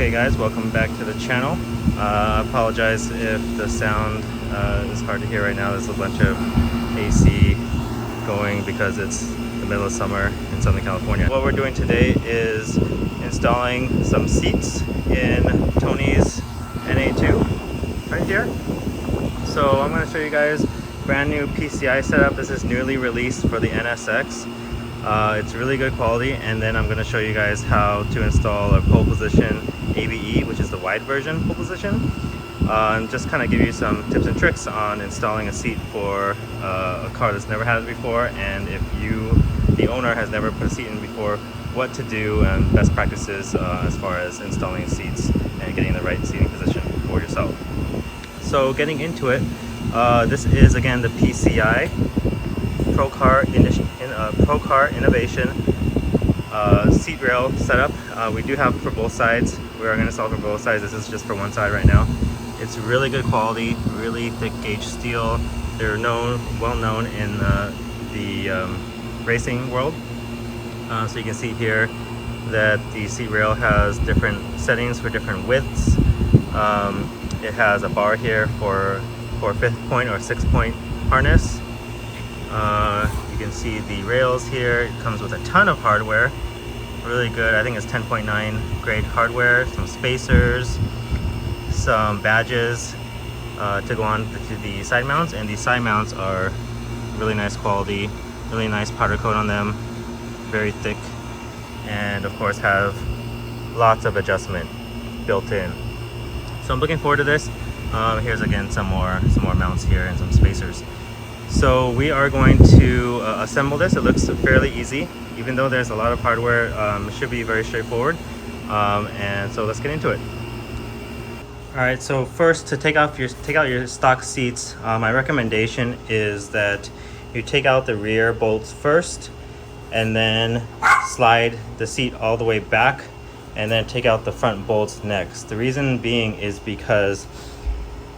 Hey guys, welcome back to the channel. Apologize if the sound is hard to hear right now. There's a bunch of AC going because it's the middle of summer in Southern California. What we're doing today is installing some seats in Tony's NA2 right here. So I'm going to show you guys brand new PCI setup. This is newly released for the NSX. It's really good quality, and then I'm going to show you guys how to install a pole position ABE, which is the wide version pole position, and just kind of give you some tips and tricks on installing a seat for a car that's never had it before, and if you, the owner, has never put a seat in before, what to do and best practices as far as installing seats and getting the right seating position for yourself. So getting into it, this is again the PCI Pro Car Innovation seat rail setup. We do have for both sides. We are going to install for both sides. This is just for one side right now. It's really good quality, really thick gauge steel. They're well known in the racing world. So you can see here that the seat rail has different settings for different widths. It has a bar here for 5th point or 6th point harness. You can see the rails here. It comes with a ton of hardware, really good. I think it's 10.9 grade hardware, some spacers, some badges to go on to the side mounts, and these side mounts are really nice quality, really nice powder coat on them, very thick, and of course have lots of adjustment built in. So I'm looking forward to this. Here's again some more mounts here and some spacers. So we are going to assemble this. It looks fairly easy, even though there's a lot of hardware. It should be very straightforward, and so let's get into it. All right, so first, to take out your stock seats, my recommendation is that you take out the rear bolts first, and then slide the seat all the way back, and then take out the front bolts next. The reason being is because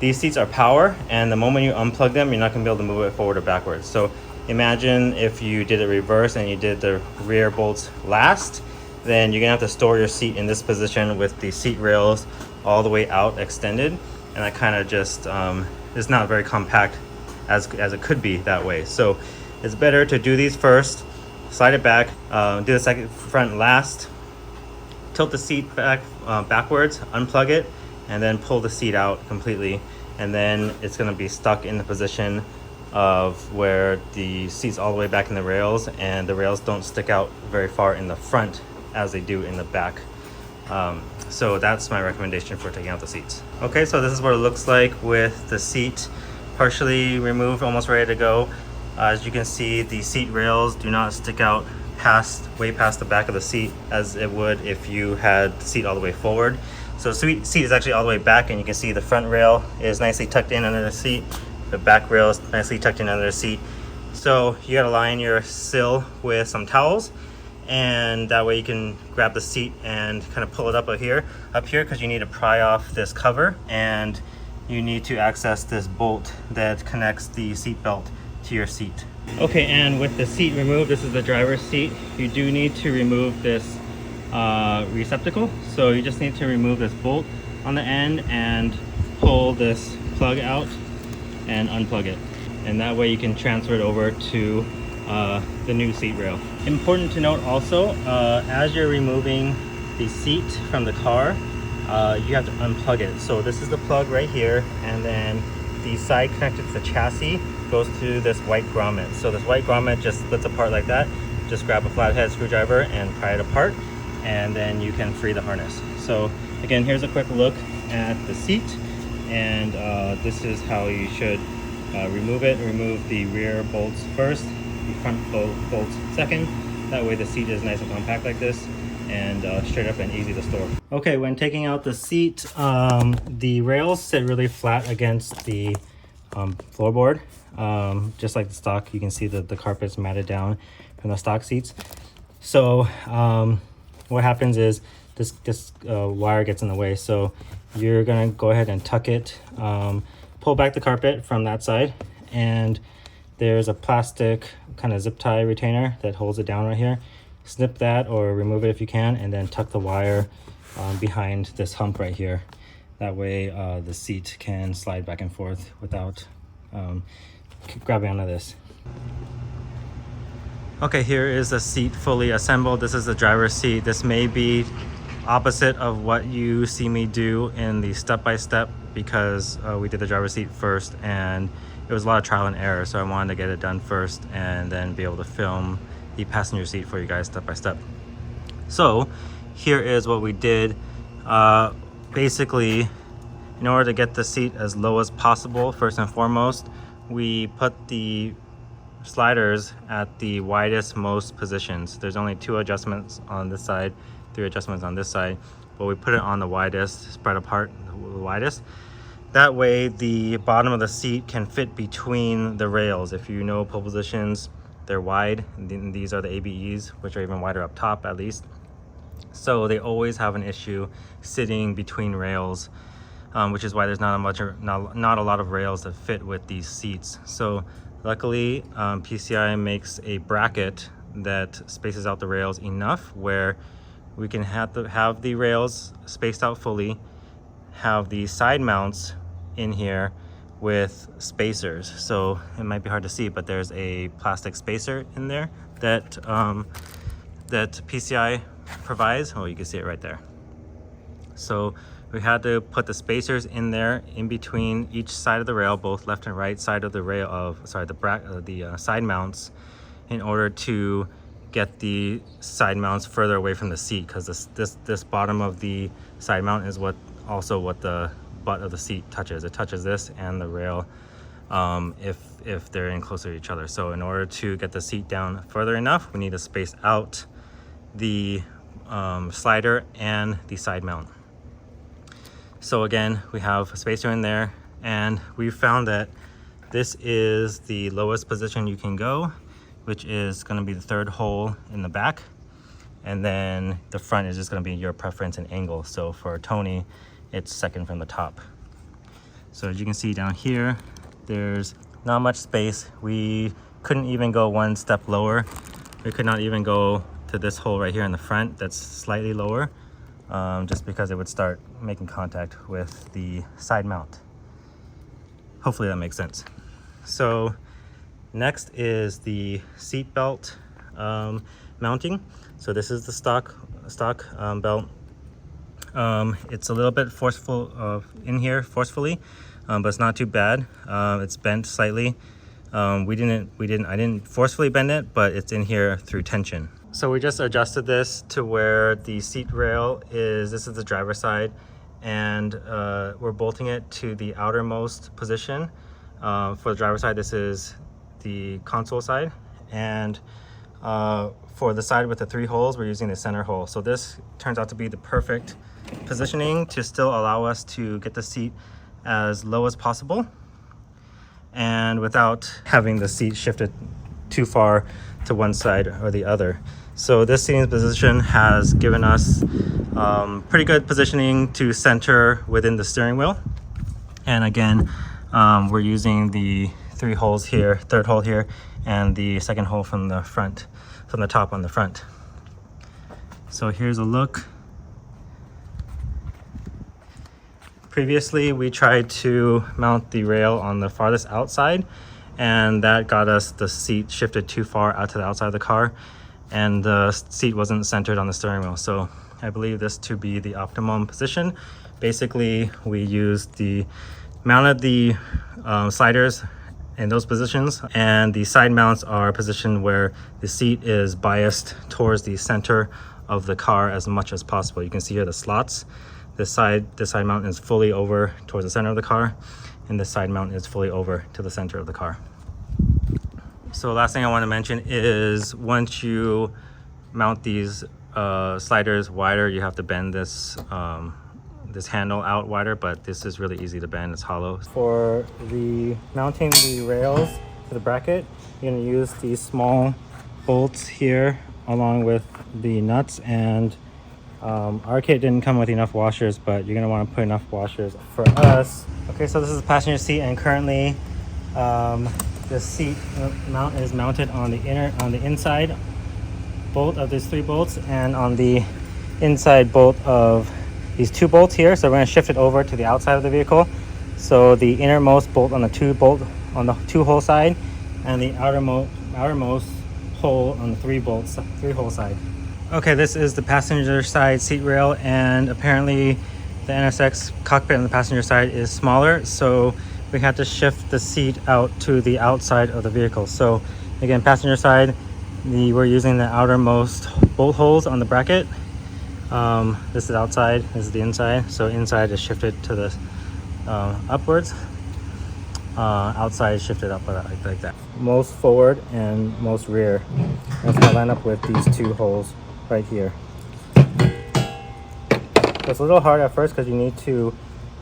these seats are power, and the moment you unplug them, you're not going to be able to move it forward or backwards. So imagine if you did it reverse and you did the rear bolts last, then you're going to have to store your seat in this position with the seat rails all the way out extended, and that kind of just is not very compact as it could be that way. So it's better to do these first, slide it back, do the second front last, tilt the seat back backwards, unplug it, and then pull the seat out completely, and then it's going to be stuck in the position of where the seat's all the way back in the rails, and the rails don't stick out very far in the front as they do in the back. So that's my recommendation for taking out the seats. Okay, so this is what it looks like with the seat partially removed, almost ready to go. As you can see, the seat rails do not stick out way past the back of the seat as it would if you had the seat all the way forward. So the seat is actually all the way back, and you can see the front rail is nicely tucked in under the seat. The back rail is nicely tucked in under the seat. So you gotta line your sill with some towels, and that way you can grab the seat and kind of pull it up here, because you need to pry off this cover, and you need to access this bolt that connects the seat belt to your seat. Okay, and with the seat removed, this is the driver's seat, you do need to remove this receptacle. So you just need to remove this bolt on the end and pull this plug out and unplug it, and that way you can transfer it over to the new seat rail. Important to note also, as you're removing the seat from the car, you have to unplug it. So this is the plug right here, and then the side connected to the chassis goes to this white grommet. So this white grommet just splits apart like that. Just grab a flathead screwdriver and pry it apart, and then you can free the harness. So again, here's a quick look at the seat, and this is how you should remove it. Remove the rear bolts first, the front bolts second. That way the seat is nice and compact like this, and straight up and easy to store. Okay, when taking out the seat, the rails sit really flat against the floorboard, just like the stock. You can see that the carpet's matted down from the stock seats. So what happens is this wire gets in the way, so you're gonna go ahead and tuck it, pull back the carpet from that side, and there's a plastic kind of zip tie retainer that holds it down right here. Snip that or remove it if you can, and then tuck the wire behind this hump right here. That way the seat can slide back and forth without grabbing onto this. Okay, here is the seat fully assembled. This is the driver's seat. This may be opposite of what you see me do in the step-by-step because we did the driver's seat first and it was a lot of trial and error. So I wanted to get it done first and then be able to film the passenger seat for you guys step-by-step. So here is what we did. Basically, in order to get the seat as low as possible, first and foremost, we put the sliders at the widest most positions. There's only 2 adjustments on this side, 3 adjustments on this side, but we put it on the widest, spread apart the widest. That way the bottom of the seat can fit between the rails. If you know pole positions, they're wide, and these are the ABEs, which are even wider up top at least. So they always have an issue sitting between rails, which is why there's not a lot of rails that fit with these seats. So luckily, PCI makes a bracket that spaces out the rails enough where we can have the rails spaced out fully, have the side mounts in here with spacers. So it might be hard to see, but there's a plastic spacer in there that that PCI provides. Oh, you can see it right there. So we had to put the spacers in there in between each side of the rail, both left and right side of the rail the side mounts, in order to get the side mounts further away from the seat, because this bottom of the side mount is what the butt of the seat touches. It touches this and the rail if they're in closer to each other. So in order to get the seat down further enough, we need to space out the slider and the side mount. So again, we have a spacer in there, and we found that this is the lowest position you can go, which is going to be the 3rd hole in the back, and then the front is just going to be your preference and angle. So for Tony, it's 2nd from the top. So as you can see down here, there's not much space. We couldn't even go 1 step lower. We could not even go to this hole right here in the front that's slightly lower, just because it would start making contact with the side mount. Hopefully that makes sense. So next is the seat belt mounting. So this is the stock belt. It's a little bit forceful in here forcefully, but it's not too bad. It's bent slightly. I didn't forcefully bend it, but it's in here through tension. So we just adjusted this to where the seat rail is. This is the driver's side, and we're bolting it to the outermost position. For the driver's side, this is the console side, and for the side with the 3 holes, we're using the center hole. So this turns out to be the perfect positioning to still allow us to get the seat as low as possible, and without having the seat shifted too far to one side or the other. So this seating position has given us pretty good positioning to center within the steering wheel. And again, we're using the 3 holes here, 3rd hole here, and the 2nd hole from the front, from the top on the front. So here's a look. Previously, we tried to mount the rail on the farthest outside, and that got us the seat shifted too far out to the outside of the car, and the seat wasn't centered on the steering wheel. So I believe this to be the optimum position. Basically, we mounted the sliders in those positions, and the side mounts are positioned where the seat is biased towards the center of the car as much as possible. You can see here the slots. This side mount is fully over towards the center of the car, and this side mount is fully over to the center of the car. So last thing I want to mention is, once you mount these sliders wider, you have to bend this this handle out wider, but this is really easy to bend. It's hollow. For the mounting the rails to the bracket, you're going to use these small bolts here along with the nuts, and our kit didn't come with enough washers, but you're going to want to put enough washers for us. Okay, so this is the passenger seat, and currently the seat mount is mounted on the inside bolt of these 3 bolts, and on the inside bolt of these 2 bolts here. So we're going to shift it over to the outside of the vehicle. So the innermost bolt on the 2 hole side, and the outermost hole on the 3 hole side. Okay, this is the passenger side seat rail, and apparently the NSX cockpit on the passenger side is smaller, so we had to shift the seat out to the outside of the vehicle. So again, passenger side, we're using the outermost bolt holes on the bracket. This is outside, this is the inside. So inside is shifted to the upwards. Outside is shifted up like that. Most forward and most rear. That's gonna line up with these 2 holes right here. So it's a little hard at first because you need to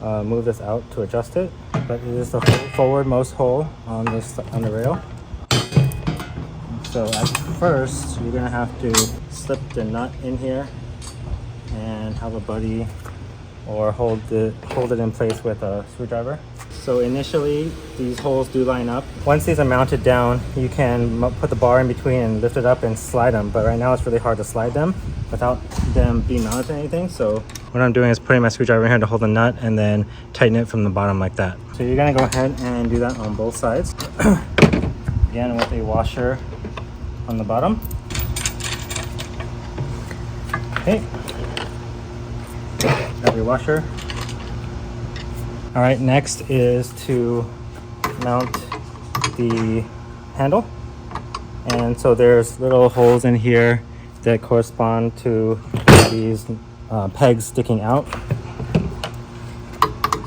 move this out to adjust it, but it is the forwardmost hole on the rail. So at first, you're gonna have to slip the nut in here and have a buddy or hold it in place with a screwdriver. So initially, these holes do line up. Once these are mounted down, you can put the bar in between and lift it up and slide them. But right now, it's really hard to slide them without them being mounted to anything. So what I'm doing is putting my screwdriver in here to hold the nut and then tighten it from the bottom like that. So you're gonna go ahead and do that on both sides. Again, with a washer on the bottom. Okay. Got your washer. All right, next is to mount the handle. And so there's little holes in here that correspond to these pegs sticking out.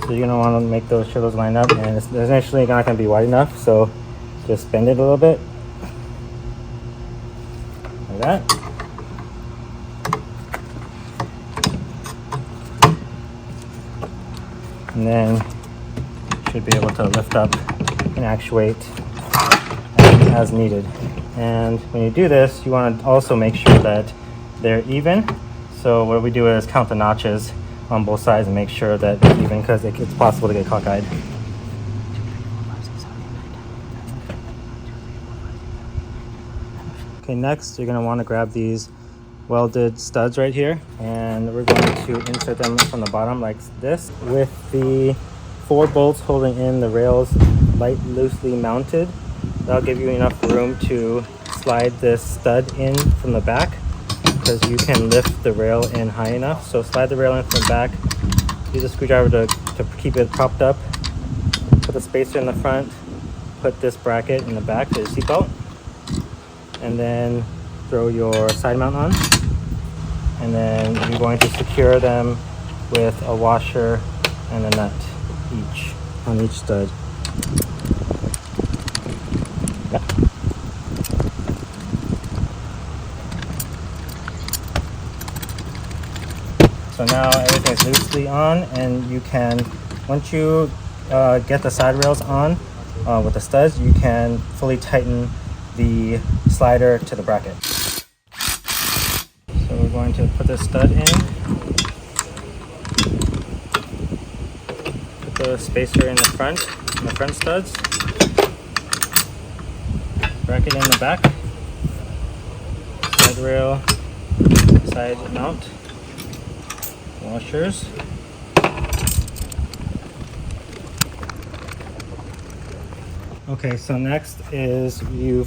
So you're gonna wanna make sure those line up, and it's initially not gonna be wide enough, so just bend it a little bit, like that. And then you should be able to lift up and actuate as needed. And when you do this, you want to also make sure that they're even. So what we do is count the notches on both sides and make sure that it's even, because it's possible to get cockeyed. Okay, next you're going to want to grab these welded studs right here, and we're going to insert them from the bottom like this, with the 4 bolts holding in the rails loosely mounted. That'll give you enough room to slide this stud in from the back, because you can lift the rail in high enough. So slide the rail in from the back, use a screwdriver to keep it propped up, put the spacer in the front, put this bracket in the back to the seatbelt, and then throw your side mount on, and then you're going to secure them with a washer and a nut on each stud. Yeah. So now everything's loosely on, and you can, once you get the side rails on with the studs, you can fully tighten the slider to the bracket. So we're going to put the stud in, put the spacer in the front studs, bracket in the back, side rail, side mount, washers. Okay, so next is you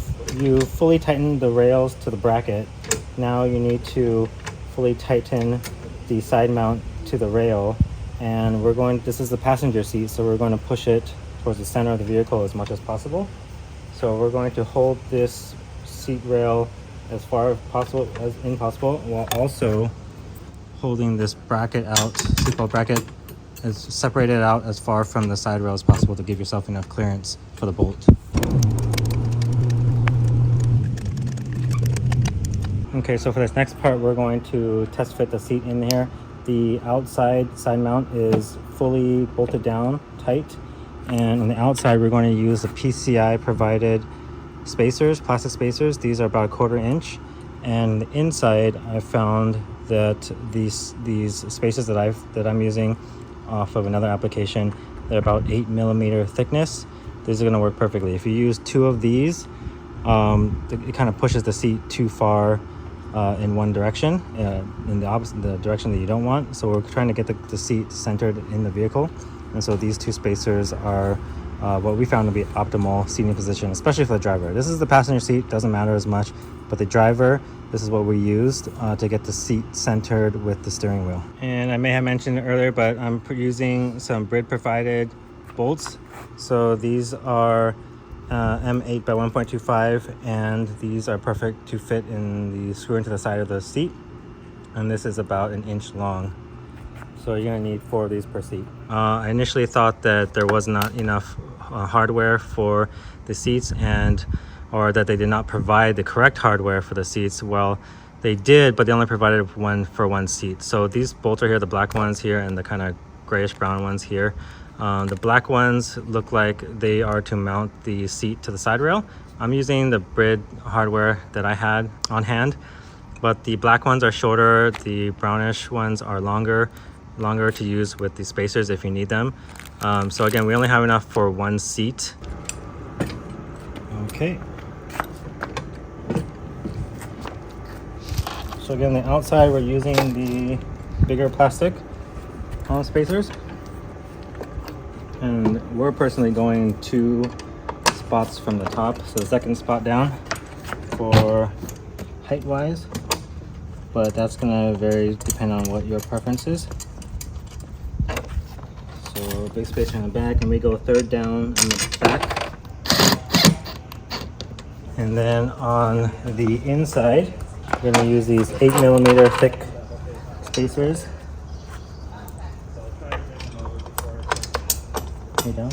fully tighten the rails to the bracket. Now you need to fully tighten the side mount to the rail, and this is the passenger seat, so we're going to push it towards the center of the vehicle as much as possible. So we're going to hold this seat rail as far as possible, while also holding this bracket out, seatbelt bracket, is separated out as far from the side rail as possible to give yourself enough clearance for the bolt. Okay, so for this next part, we're going to test fit the seat in here. The outside side mount is fully bolted down tight, and on the outside we're going to use the PCI provided spacers, plastic spacers. These are about 1/4 inch, and the inside I found that these spacers that I'm using off of another application, they're about 8mm thickness. These are going to work perfectly. If you use 2 of these, it kind of pushes the seat too far in one direction, in the direction that you don't want. So we're trying to get the seat centered in the vehicle, and so these two spacers are what we found to be optimal seating position, especially for the driver. This is the passenger seat, doesn't matter as much, but the driver, this is what we used to get the seat centered with the steering wheel. And I may have mentioned it earlier, but I'm using some Brid provided bolts. So these are M8 by 1.25, and these are perfect to fit in the screw into the side of the seat, and this is about 1 inch long. So you're gonna need 4 of these per seat. I initially thought that there was not enough hardware for the seats, or that they did not provide the correct hardware for the seats. Well, they did, but they only provided one for one seat. So these bolts are here, the black ones here and the kind of grayish brown ones here. The black ones look like they are to mount the seat to the side rail. I'm using the Brid hardware that I had on hand, but the black ones are shorter, the brownish ones are longer to use with the spacers if you need them. So again, we only have enough for one seat. Okay. So again, the outside, we're using the bigger plastic spacers. And we're personally going 2 spots from the top. So the second spot down for height-wise. But that's gonna vary depending on what your preference is. So big spacer in the back, and we go 3rd down in the back. And then on the inside, we're going to use these 8mm thick spacers. Way down.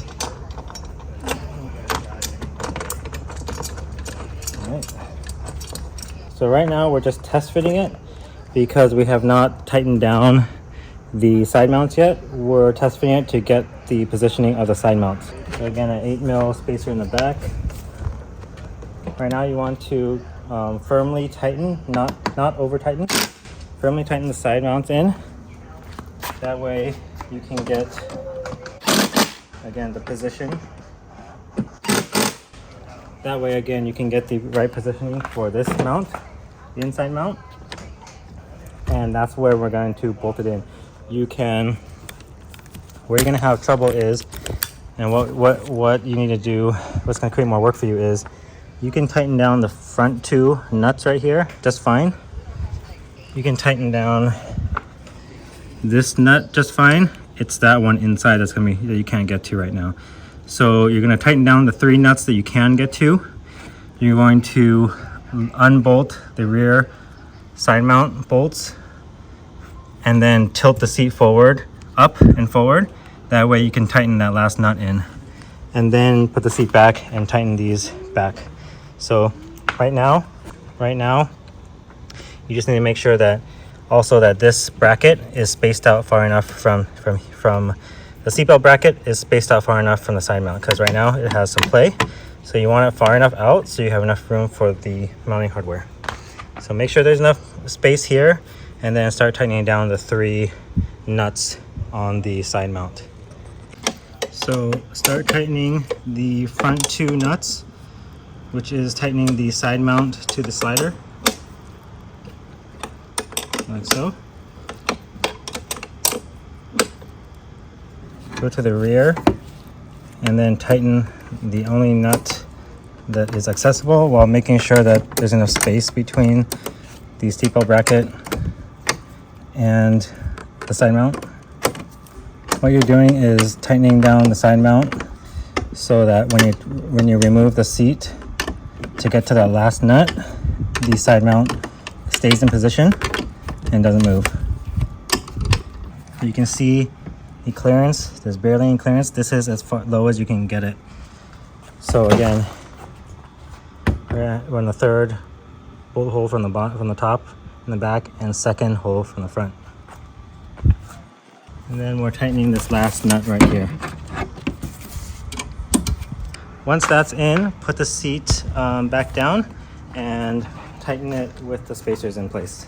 All right. So right now we're just test fitting it because we have not tightened down the side mounts yet. We're test fitting it to get the positioning of the side mounts. So again, an 8mm spacer in the back. Right now you want to firmly tighten, not over tighten. Firmly tighten the side mounts in. That way you can get, again, the position. That way again you can get the right positioning for this mount, the inside mount. And that's where we're going to bolt it in. Where you're gonna have trouble is, and what you need to do, what's gonna create more work for you is, you can tighten down the front 2 nuts right here just fine. You can tighten down this nut just fine. It's that one inside that you can't get to right now. So you're gonna tighten down the 3 nuts that you can get to. You're going to unbolt the rear side mount bolts and then tilt the seat forward, up and forward. That way you can tighten that last nut in. And then put the seat back and tighten these back. So right now, you just need to make sure that this bracket is spaced out far enough from the seatbelt bracket is spaced out far enough from the side mount, because right now it has some play. So you want it far enough out so you have enough room for the mounting hardware. So make sure there's enough space here, and then start tightening down the 3 nuts on the side mount. So start tightening the front 2 nuts, which is tightening the side mount to the slider, like so. Go to the rear and then tighten the only nut that is accessible while making sure that there's enough space between the seatbelt bracket and the side mount. What you're doing is tightening down the side mount so that when you remove the seat to get to that last nut, the side mount stays in position and doesn't move. You can see the clearance, there's barely any clearance. This is as low as you can get it. So again, we're on the 3rd bolt hole from the top in the back, and 2nd hole from the front. And then we're tightening this last nut right here. Once that's in, put the seat back down and tighten it with the spacers in place.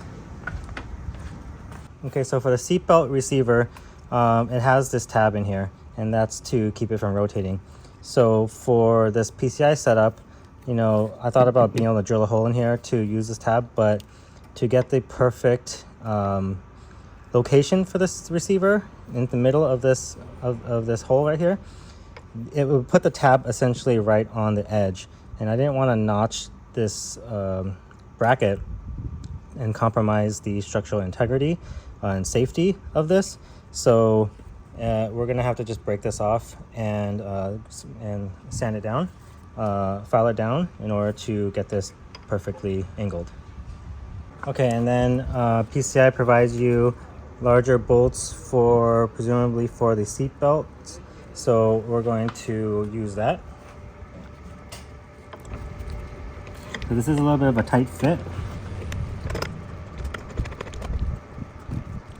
Okay, so for the seatbelt receiver, it has this tab in here, and that's to keep it from rotating. So for this PCI setup, I thought about being able to drill a hole in here to use this tab, but to get the perfect location for this receiver in the middle of this hole right here, it would put the tab essentially right on the edge, and I didn't want to notch this bracket and compromise the structural integrity and safety of this. So we're gonna have to just break this off and sand it down, file it down in order to get this perfectly angled. Okay, and then PCI provides you larger bolts for presumably for the seat belts. So we're going to use that. So this is a little bit of a tight fit.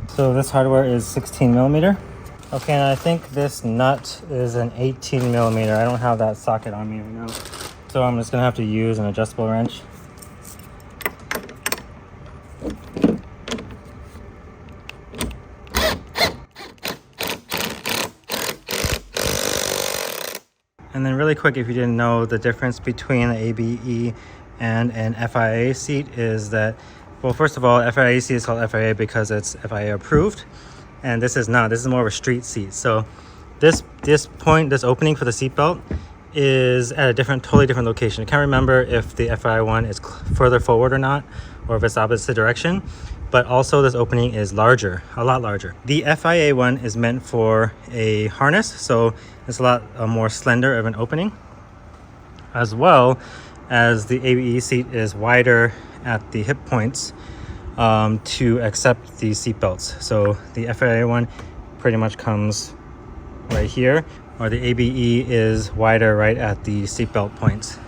So this hardware is 16 millimeter. Okay, and I think this nut is an 18 millimeter. I don't have that socket on me right now, so I'm just gonna have to use an adjustable wrench. And then really quick, if you didn't know, the difference between the ABE and an FIA seat is that, well, first of all, FIA seat is called FIA because it's FIA approved, and this is not. This is more of a street seat. So this opening for the seat belt is at a totally different location. I can't remember if the FIA one is further forward or not, or if it's opposite direction, but also this opening is larger, a lot larger. The FIA one is meant for a harness, so it's a lot more slender of an opening, as well as the ABE seat is wider at the hip points to accept the seat belts. So the FIA one pretty much comes right here, or the ABE is wider right at the seatbelt points,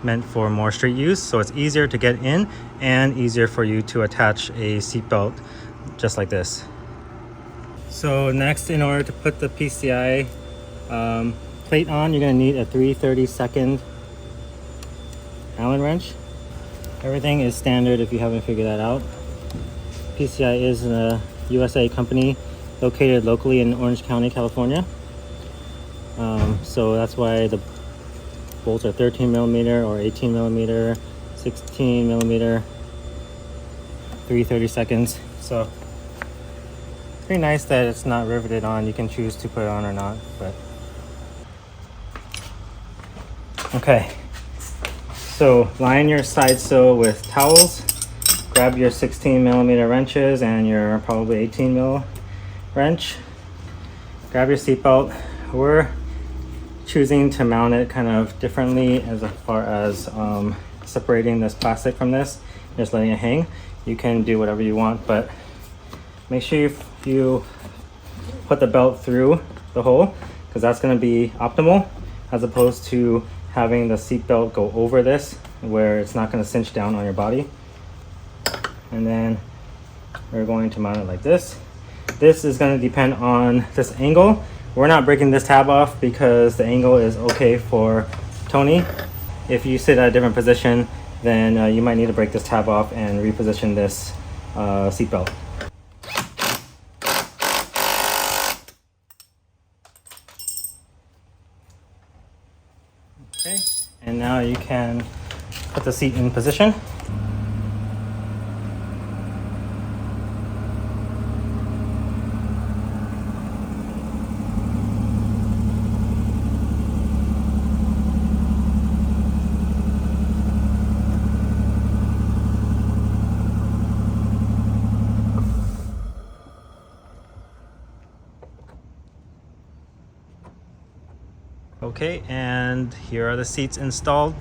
meant for more street use, so it's easier to get in and easier for you to attach a seatbelt just like this. So next, in order to put the PCI plate on, you're going to need a 3/32 Allen wrench. Everything is standard if you haven't figured that out. PCI is a USA company located locally in Orange County, California. So that's why the bolts are 13 millimeter or 18 millimeter, 16 millimeter, 3/32. So pretty nice that it's not riveted on. You can choose to put it on or not, but okay. So line your side sill with towels. Grab your 16 millimeter wrenches and your probably 18 mil wrench. Grab your seatbelt. We're choosing to mount it kind of differently as far as separating this plastic from this, just letting it hang. You can do whatever you want, but make sure you put the belt through the hole, because that's going to be optimal, as opposed to having the seat belt go over this where it's not going to cinch down on your body. And then we're going to mount it like this. This is going to depend on this angle. We're not breaking this tab off because the angle is okay for Tony. If you sit at a different position, then you might need to break this tab off and reposition this seat belt. Okay, and now you can put the seat in position. Okay, and here are the seats installed.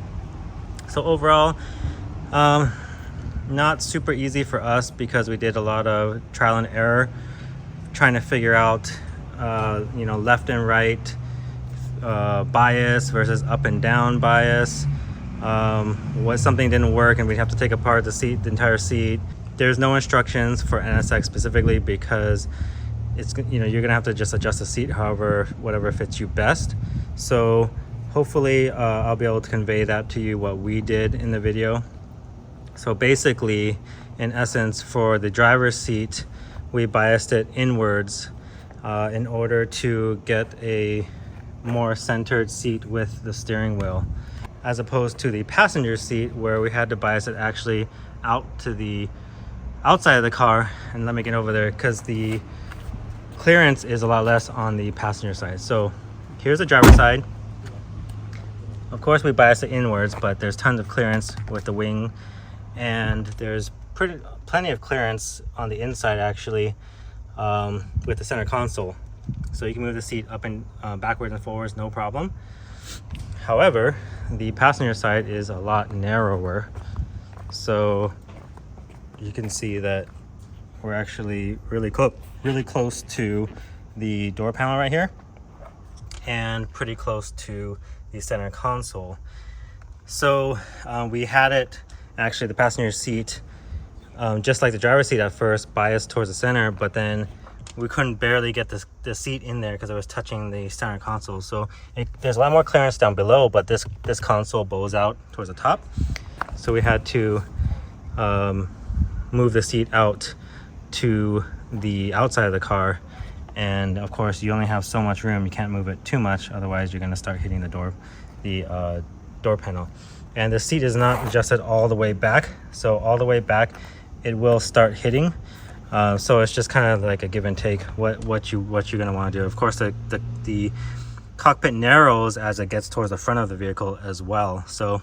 So overall, not super easy for us because we did a lot of trial and error trying to figure out left and right bias versus up and down bias. What something didn't work and we'd have to take apart the entire seat. There's no instructions for NSX specifically because it's, you're gonna have to just adjust the seat whatever fits you best. So hopefully I'll be able to convey that to you, what we did in the video. So basically, in essence, for the driver's seat, we biased it inwards in order to get a more centered seat with the steering wheel. as opposed to the passenger seat where we had to bias it actually out to the outside of the car. And let me get over there because the clearance is a lot less on the passenger side. So here's the driver's side. Of course we bias it inwards, but there's tons of clearance with the wing, and there's plenty of clearance on the inside actually, with the center console. So you can move the seat up and backwards and forwards, no problem. However, the passenger side is a lot narrower. So you can see that we're actually really close to the door panel right here, and pretty close to the center console. So we had it, actually the passenger seat, just like the driver's seat at first, biased towards the center, but then we couldn't barely get the seat in there because it was touching the center console. So there's a lot more clearance down below, but this console bows out towards the top. So we had to move the seat out to the outside of the car. And of course, you only have so much room. You can't move it too much, otherwise you're going to start hitting the door panel. And the seat is not adjusted all the way back, so all the way back it will start hitting. So it's just kind of like a give and take what you're going to want to do. Of course, the cockpit narrows as it gets towards the front of the vehicle as well, so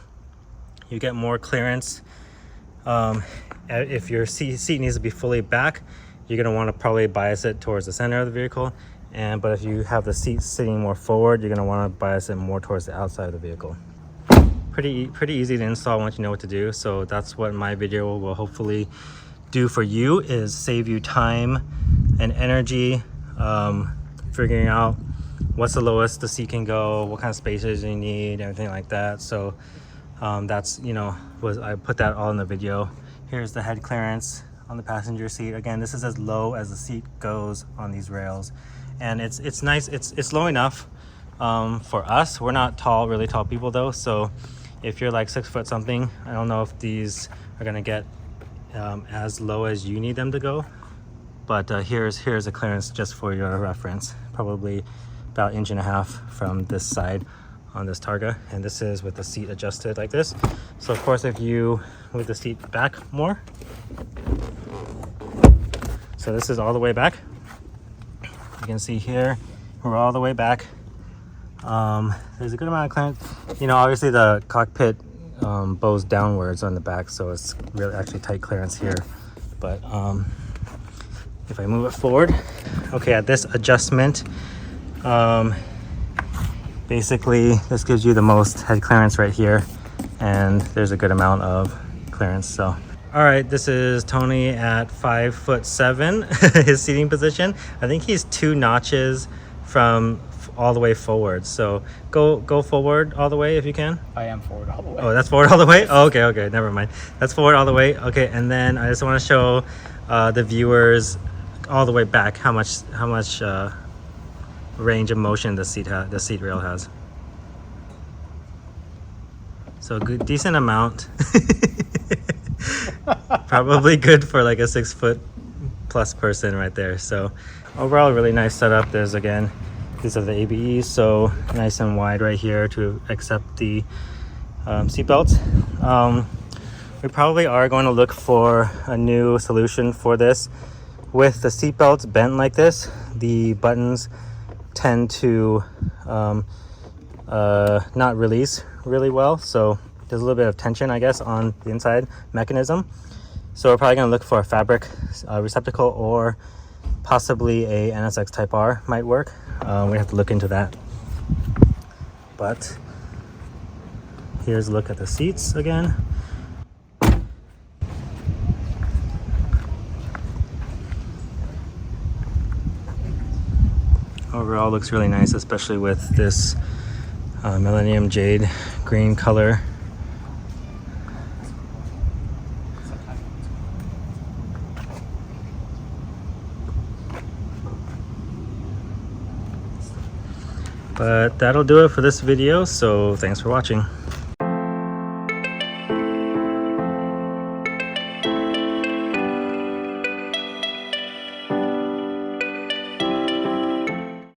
you get more clearance. If your seat needs to be fully back, you're going to want to probably bias it towards the center of the vehicle, but if you have the seat sitting more forward, you're going to want to bias it more towards the outside of the vehicle. Pretty easy to install once you know what to do. So that's what my video will hopefully do for you, is save you time and energy, figuring out what's the lowest the seat can go, what kind of spaces you need, everything like that. So that's, I put that all in the video. Here's the head clearance on the passenger seat. Again, this is as low as the seat goes on these rails, and it's nice. It's low enough for us. We're not really tall people though, so if you're like 6 foot something, I don't know if these are gonna get as low as you need them to go, but here's a clearance just for your reference, probably about 1.5 inches from this side on this Targa, and this is with the seat adjusted like this. So of course, if you move the seat back more, so this is all the way back, you can see here we're all the way back. There's a good amount of clearance. Obviously the cockpit bows downwards on the back, so it's really actually tight clearance here. But if I move it forward, okay, at this adjustment, basically this gives you the most head clearance right here, and there's a good amount of clearance. So all right, this is Tony at 5'7", his seating position. I think he's 2 notches from all the way forward. So go forward all the way if you can. I am forward all the way. Oh, that's forward all the way? Oh, okay, never mind. That's forward all the way. Okay, and then I just want to show the viewers all the way back how much range of motion the seat rail has. So good, decent amount. Probably good for like a 6 foot plus person right there. So overall, really nice setup. There's, again, these are the ABEs, so nice and wide right here to accept the seat belts. We probably are going to look for a new solution for this. With the seat belts bent like this, the buttons tend to not release really well, so there's a little bit of tension, I guess, on the inside mechanism. So we're probably going to look for a fabric receptacle, or possibly a NSX Type R might work. We have to look into that. But here's a look at the seats again. Overall looks really nice, especially with this Millennium Jade green color. But that'll do it for this video, so thanks for watching.